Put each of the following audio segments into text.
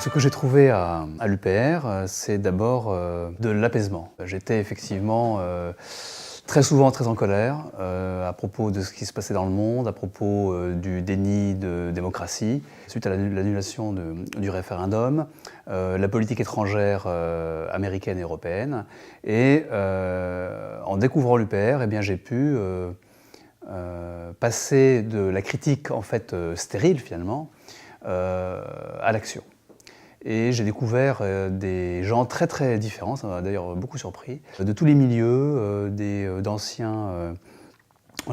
Ce que j'ai trouvé à l'UPR, c'est d'abord de l'apaisement. J'étais effectivement très souvent très en colère à propos de ce qui se passait dans le monde, à propos du déni de démocratie, suite à l'annulation du référendum, la politique étrangère américaine et européenne. Et en découvrant l'UPR, eh bien, j'ai pu passer de la critique en fait stérile finalement à l'action. Et j'ai découvert des gens très très différents, ça m'a d'ailleurs beaucoup surpris, de tous les milieux, d'anciens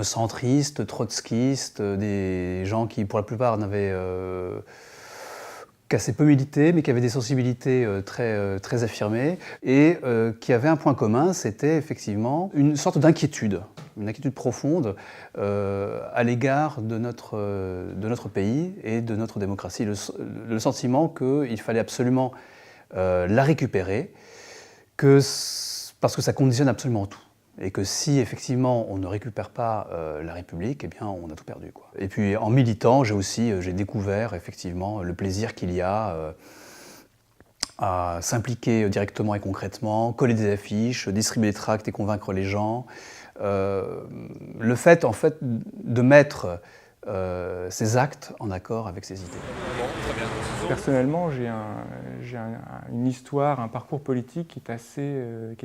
centristes, trotskistes, des gens qui pour la plupart n'avaient qu'assez peu milité, mais qui avaient des sensibilités très affirmées, et qui avaient un point commun, c'était effectivement une sorte d'inquiétude, une inquiétude profonde à l'égard de notre pays et de notre démocratie. Le sentiment qu'il fallait absolument la récupérer, parce que ça conditionne absolument tout. Et que si effectivement on ne récupère pas la République, eh bien on a tout perdu, quoi. Et puis en militant, j'ai découvert effectivement le plaisir qu'il y a à s'impliquer directement et concrètement, coller des affiches, distribuer des tracts et convaincre les gens. Le fait en fait de mettre ses actes en accord avec ses idées. Bon, très bien. Personnellement, j'ai une histoire, un parcours politique qui est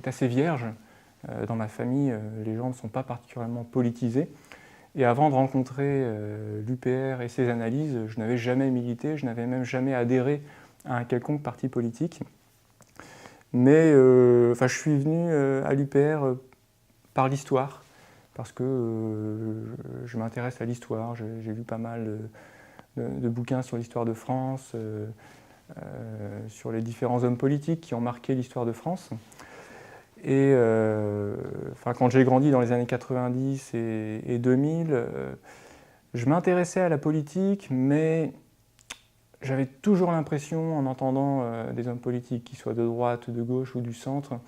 assez vierge. Dans ma famille, les gens ne sont pas particulièrement politisés. Et avant de rencontrer l'UPR et ses analyses, je n'avais jamais milité, je n'avais même jamais adhéré à un quelconque parti politique. Mais je suis venu à l'UPR par l'histoire, parce que je m'intéresse à l'histoire. J'ai lu pas mal de bouquins sur l'histoire de France, sur les différents hommes politiques qui ont marqué l'histoire de France. Et quand j'ai grandi dans les années 90 et 2000, je m'intéressais à la politique, mais j'avais toujours l'impression, en entendant des hommes politiques, qu'ils soient de droite, de gauche ou du centre,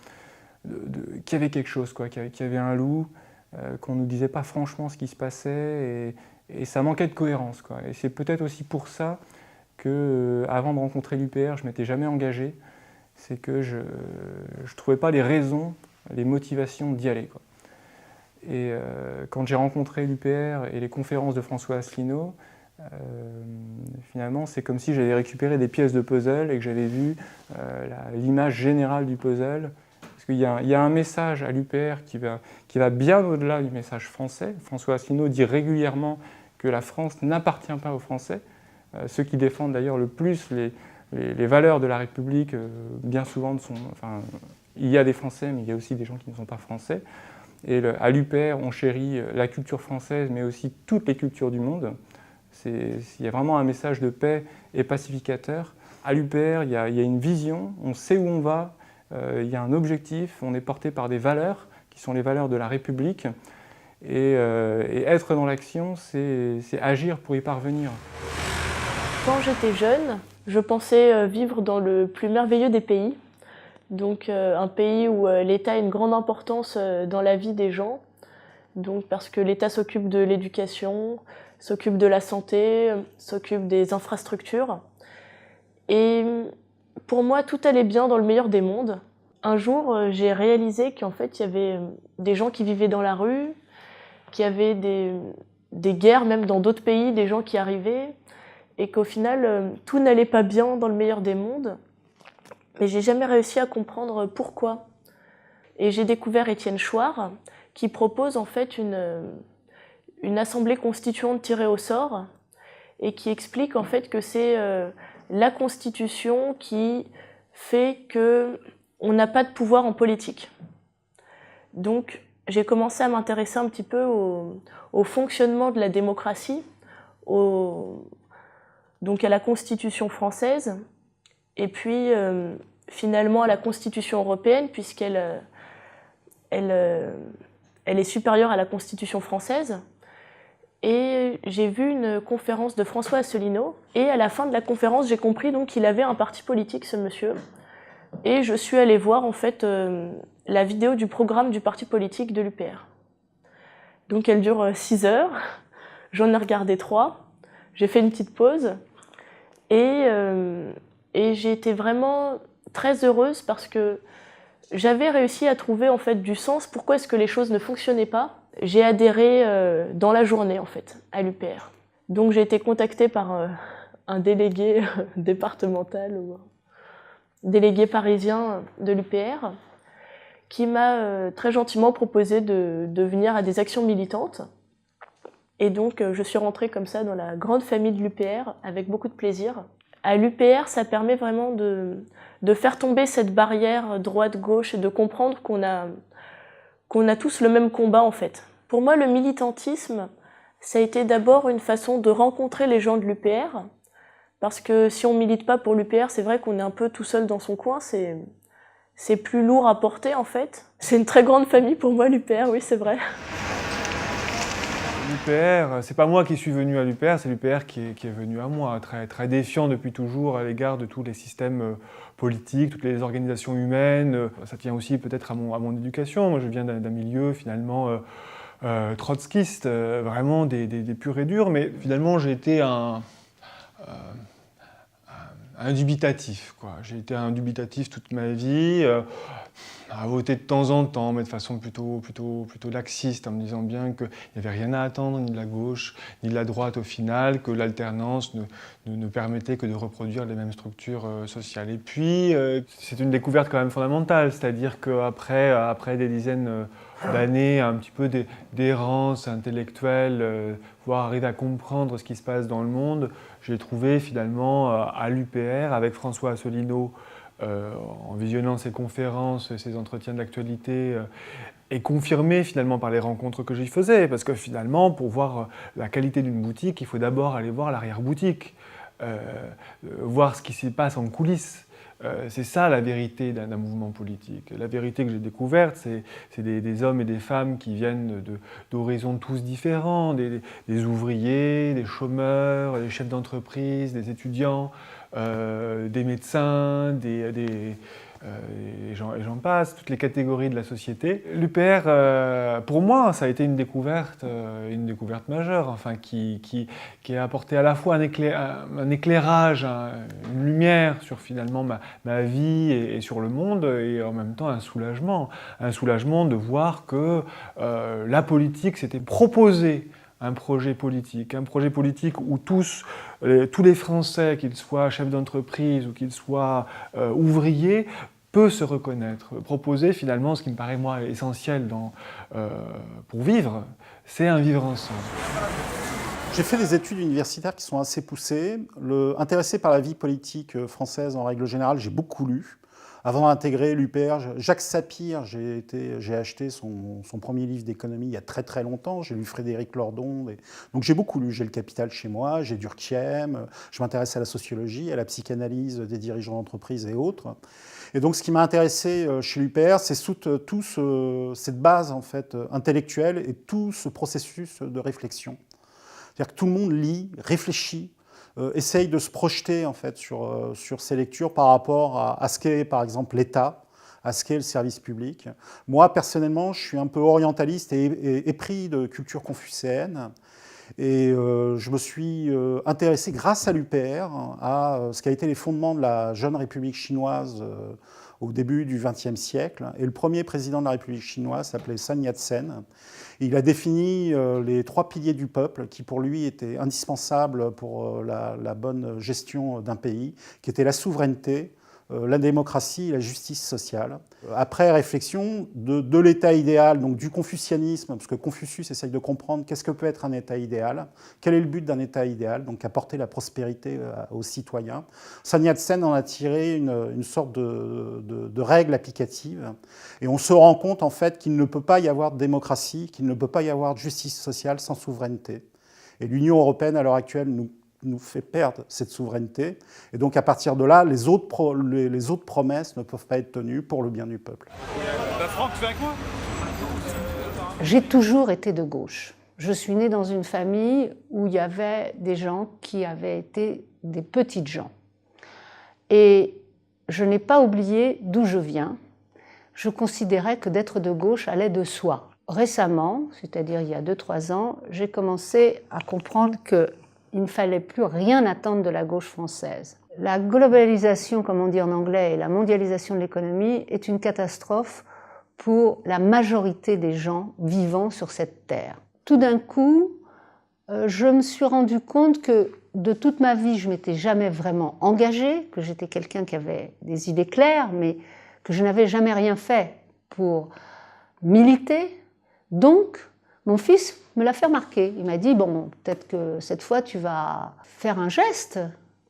qu'il y avait quelque chose, quoi, qu'il y avait un loup, qu'on ne nous disait pas franchement ce qui se passait, et ça manquait de cohérence, quoi. Et c'est peut-être aussi pour ça que, avant de rencontrer l'UPR, je ne m'étais jamais engagé. C'est que je ne trouvais pas les raisons, les motivations d'y aller, quoi. Et quand j'ai rencontré l'UPR et les conférences de François Asselineau, finalement, c'est comme si j'avais récupéré des pièces de puzzle et que j'avais vu l'image générale du puzzle. Parce qu'il y a un message à l'UPR qui va bien au-delà du message français. François Asselineau dit régulièrement que la France n'appartient pas aux Français. Ceux qui défendent d'ailleurs le plus les valeurs de la République, bien souvent, il y a des Français, mais il y a aussi des gens qui ne sont pas français. Et à l'UPR, on chérit la culture française, mais aussi toutes les cultures du monde. Il y a vraiment un message de paix et pacificateur. À l'UPR, il y a une vision, on sait où on va, il y a un objectif, on est porté par des valeurs, qui sont les valeurs de la République. Et être dans l'action, c'est agir pour y parvenir. Quand j'étais jeune, je pensais vivre dans le plus merveilleux des pays, donc un pays où l'État a une grande importance dans la vie des gens, donc parce que l'État s'occupe de l'éducation, s'occupe de la santé, s'occupe des infrastructures. Et pour moi, tout allait bien dans le meilleur des mondes. Un jour, j'ai réalisé qu'en fait, il y avait des gens qui vivaient dans la rue, qu'il y avait des guerres même dans d'autres pays, des gens qui arrivaient, et qu'au final, tout n'allait pas bien dans le meilleur des mondes. Mais j'ai jamais réussi à comprendre pourquoi. Et j'ai découvert Étienne Chouard, qui propose en fait une assemblée constituante tirée au sort, et qui explique en fait que c'est la Constitution qui fait qu'on n'a pas de pouvoir en politique. Donc j'ai commencé à m'intéresser un petit peu au fonctionnement de la démocratie, donc à la Constitution française, et puis finalement à la Constitution européenne, puisqu'elle est supérieure à la Constitution française. Et j'ai vu une conférence de François Asselineau, et à la fin de la conférence, j'ai compris donc qu'il avait un parti politique, ce monsieur. Et je suis allée voir en fait la vidéo du programme du parti politique de l'UPR. Donc elle dure 6 heures, j'en ai regardé 3, j'ai fait une petite pause, et Et j'ai été vraiment très heureuse parce que j'avais réussi à trouver en fait du sens. Pourquoi est-ce que les choses ne fonctionnaient pas? J'ai adhéré dans la journée en fait à l'UPR. Donc j'ai été contactée par un délégué départemental ou un délégué parisien de l'UPR qui m'a très gentiment proposé de venir à des actions militantes. Et donc je suis rentrée comme ça dans la grande famille de l'UPR avec beaucoup de plaisir. À l'UPR, ça permet vraiment de faire tomber cette barrière droite-gauche et de comprendre qu'on a tous le même combat en fait. Pour moi, le militantisme, ça a été d'abord une façon de rencontrer les gens de l'UPR, parce que si on milite pas pour l'UPR, c'est vrai qu'on est un peu tout seul dans son coin, c'est plus lourd à porter en fait. C'est une très grande famille pour moi l'UPR, oui c'est vrai. L'UPR, c'est pas moi qui suis venu à l'UPR, c'est l'UPR qui est venu à moi, très défiant depuis toujours à l'égard de tous les systèmes politiques, toutes les organisations humaines. Ça tient aussi peut-être à mon éducation. Moi je viens d'un milieu finalement trotskiste, vraiment des purs et durs, mais finalement j'ai été un dubitatif, quoi. J'ai été un dubitatif toute ma vie, à voter de temps en temps, mais de façon plutôt laxiste, en me disant bien qu'il n'y avait rien à attendre, ni de la gauche, ni de la droite au final, que l'alternance ne permettait que de reproduire les mêmes structures sociales. Et puis, c'est une découverte quand même fondamentale, c'est-à-dire qu'après des dizaines d'années un petit peu d'errance intellectuelle, voire arriver à comprendre ce qui se passe dans le monde, j'ai trouvé finalement à l'UPR, avec François Asselineau, en visionnant ses conférences, ses entretiens d'actualité, et confirmé finalement par les rencontres que j'y faisais, parce que finalement, pour voir la qualité d'une boutique, il faut d'abord aller voir l'arrière-boutique, voir ce qui se passe en coulisses. C'est ça la vérité d'un mouvement politique. La vérité que j'ai découverte, c'est des hommes et des femmes qui viennent d'horizons tous différents, des ouvriers, des chômeurs, des chefs d'entreprise, des étudiants, des médecins, et j'en passe, toutes les catégories de la société. L'UPR, pour moi, ça a été une découverte majeure, enfin, qui a apporté à la fois un éclairage, une lumière sur finalement ma vie et sur le monde, et en même temps un soulagement de voir que la politique s'était proposée un projet politique où tous les Français, qu'ils soient chefs d'entreprise ou qu'ils soient ouvriers, peut se reconnaître. Proposer finalement ce qui me paraît moi essentiel pour vivre, c'est un vivre ensemble. J'ai fait des études universitaires qui sont assez poussées. Intéressé par la vie politique française en règle générale, j'ai beaucoup lu. Avant d'intégrer l'UPR, Jacques Sapir, j'ai acheté son premier livre d'économie il y a très très longtemps. J'ai lu Frédéric Lordon. Donc j'ai beaucoup lu. J'ai Le Capital chez moi, j'ai Durkheim. Je m'intéresse à la sociologie, à la psychanalyse des dirigeants d'entreprise et autres. Et donc ce qui m'a intéressé chez l'UPR, c'est cette base en fait, intellectuelle et tout ce processus de réflexion. C'est-à-dire que tout le monde lit, réfléchit, essaye de se projeter en fait, sur ces lectures par rapport à ce qu'est par exemple l'État, à ce qu'est le service public. Moi, personnellement, je suis un peu orientaliste et épris de culture confucéenne. Et je me suis intéressé, grâce à l'UPR, à ce qu'a été les fondements de la jeune République chinoise au début du XXe siècle. Et le premier président de la République chinoise s'appelait Sun Yat-sen. Il a défini les 3 piliers du peuple qui, pour lui, étaient indispensables pour la bonne gestion d'un pays, qui étaient la souveraineté, la démocratie et la justice sociale. Après réflexion de l'état idéal, donc du confucianisme, parce que Confucius essaye de comprendre qu'est-ce que peut être un état idéal, quel est le but d'un état idéal, donc apporter la prospérité aux citoyens. Sun Yat-sen en a tiré une sorte de règle applicative, et on se rend compte en fait qu'il ne peut pas y avoir de démocratie, qu'il ne peut pas y avoir de justice sociale sans souveraineté. Et l'Union européenne, à l'heure actuelle, nous fait perdre cette souveraineté. Et donc, à partir de là, les autres promesses ne peuvent pas être tenues pour le bien du peuple. Franck, tu fais quoi? J'ai toujours été de gauche. Je suis née dans une famille où il y avait des gens qui avaient été des petites gens. Et je n'ai pas oublié d'où je viens. Je considérais que d'être de gauche allait de soi. Récemment, c'est-à-dire il y a 2-3 ans, j'ai commencé à comprendre qu'il ne fallait plus rien attendre de la gauche française. la globalisation, comme on dit en anglais, et la mondialisation de l'économie est une catastrophe pour la majorité des gens vivant sur cette terre. Tout d'un coup, je me suis rendu compte que de toute ma vie, je ne m'étais jamais vraiment engagée, que j'étais quelqu'un qui avait des idées claires, mais que je n'avais jamais rien fait pour militer. Donc, mon fils me l'a fait remarquer. Il m'a dit, bon, peut-être que cette fois, tu vas faire un geste,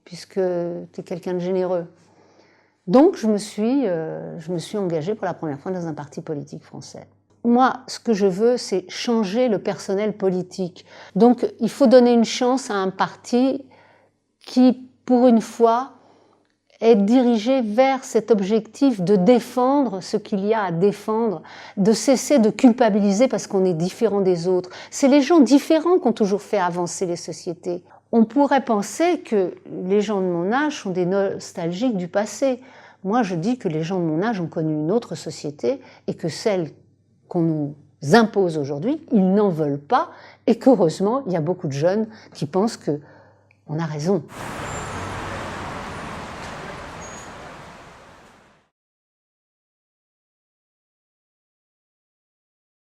puisque tu es quelqu'un de généreux. Donc, je me suis engagée pour la première fois dans un parti politique français. Moi, ce que je veux, c'est changer le personnel politique. Donc, il faut donner une chance à un parti qui, pour une fois, est dirigé vers cet objectif de défendre ce qu'il y a à défendre, de cesser de culpabiliser parce qu'on est différent des autres. C'est les gens différents qui ont toujours fait avancer les sociétés. On pourrait penser que les gens de mon âge sont des nostalgiques du passé. Moi, je dis que les gens de mon âge ont connu une autre société et que celle qu'on nous impose aujourd'hui, ils n'en veulent pas et qu'heureusement, il y a beaucoup de jeunes qui pensent qu'on a raison.